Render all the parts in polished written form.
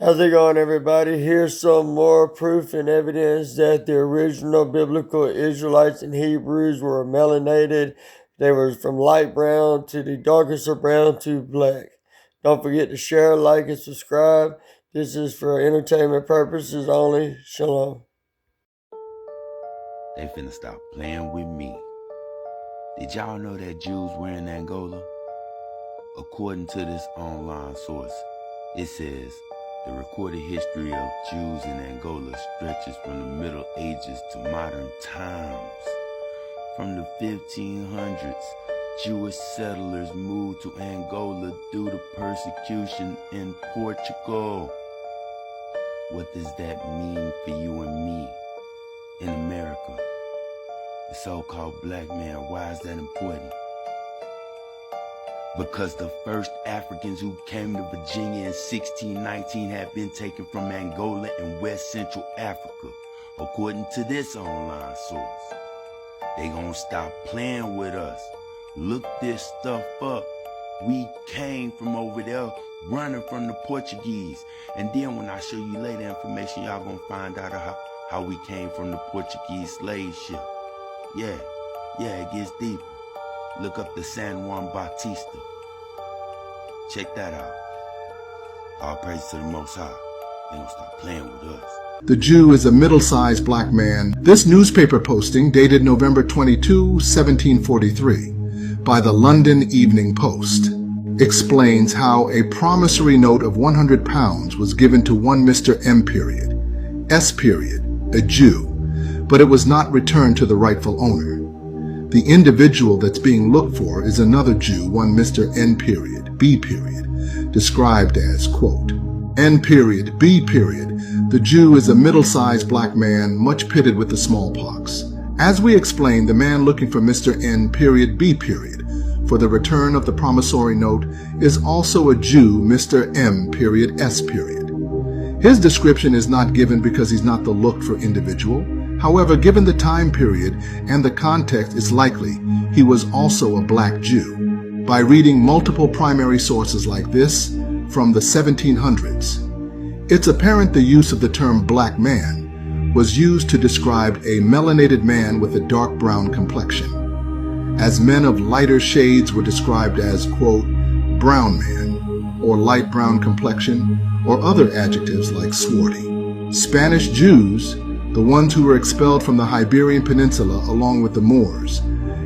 How's it going, everybody? Here's some more proof and evidence that the original biblical Israelites and Hebrews were melanated. They were from light brown to the darkest of brown to black. Don't forget to share, like, and subscribe. This is for entertainment purposes only. Shalom. They finna stop playing with me. Did y'all know that Jews were in Angola? According to this online source, it says the recorded history of Jews in Angola stretches from the Middle Ages to modern times. From the 1500s, Jewish settlers moved to Angola due to persecution in Portugal. What does that mean for you and me in America? The so-called black man, why is that important? Because the first Africans who came to Virginia in 1619 had been taken from Angola and West Central Africa, according to this online source. They gonna stop playing with us. Look this stuff up. We came from over there running from the Portuguese. And then when I show you later information, y'all gonna find out how we came from the Portuguese slave ship. Yeah, it gets deeper. Look up the San Juan Bautista. Check that out. All praise to the Most High. They gonna stop playing with us. The Jew is a middle-sized black man. This newspaper posting, dated November 22, 1743, by the London Evening Post, explains how a promissory note of £100 was given to one Mr. M. S. a Jew, but it was not returned to the rightful owner. The individual that's being looked for is another Jew, one Mr. N. B. described as, quote, N. B. The Jew is a middle-sized black man, much pitted with the smallpox. As we explained, the man looking for Mr. N. B. for the return of the promissory note is also a Jew, Mr. M. S. His description is not given because he's not the looked-for individual. However, given the time period and the context, it's likely he was also a black Jew. By reading multiple primary sources like this from the 1700s, it's apparent the use of the term black man was used to describe a melanated man with a dark brown complexion, as men of lighter shades were described as, quote, brown man, or light brown complexion, or other adjectives like swarthy. Spanish Jews, the ones who were expelled from the Iberian Peninsula along with the Moors,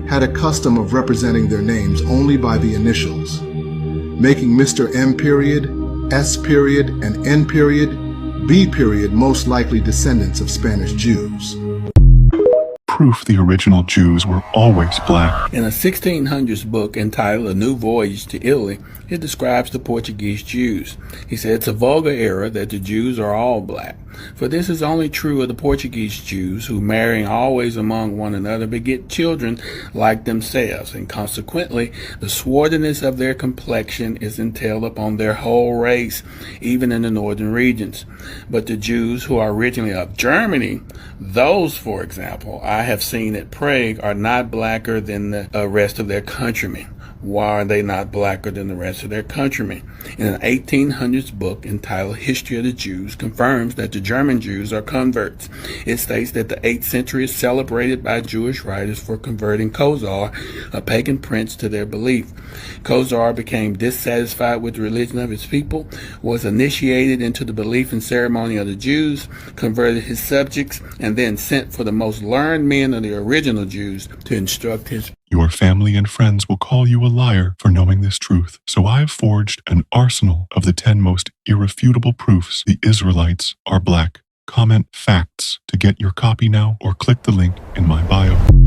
had a custom of representing their names only by the initials, making Mr. M. S. and N. B. most likely descendants of Spanish Jews. Proof the original Jews were always black. In a 1600s book entitled A New Voyage to Italy, it describes the Portuguese Jews. He said it's a vulgar error that the Jews are all black, for this is only true of the Portuguese Jews, who marrying always among one another beget children like themselves, and consequently the swarthiness of their complexion is entailed upon their whole race, even in the northern regions. But the Jews who are originally of Germany, those, for example, I have seen at Prague, are not blacker than the rest of their countrymen. Why are they not blacker than the rest of their countrymen? In an 1800s book entitled History of the Jews confirms that the German Jews are converts. It states that the 8th century is celebrated by Jewish writers for converting Khosar, a pagan prince, to their belief. Khosar became dissatisfied with the religion of his people, was initiated into the belief and ceremony of the Jews, converted his subjects, and then sent for the most learned men of the original Jews to instruct his Your family and friends will call you a liar for knowing this truth. So I have forged an arsenal of the 10 most irrefutable proofs the Israelites are black. Comment facts to get your copy now, or click the link in my bio.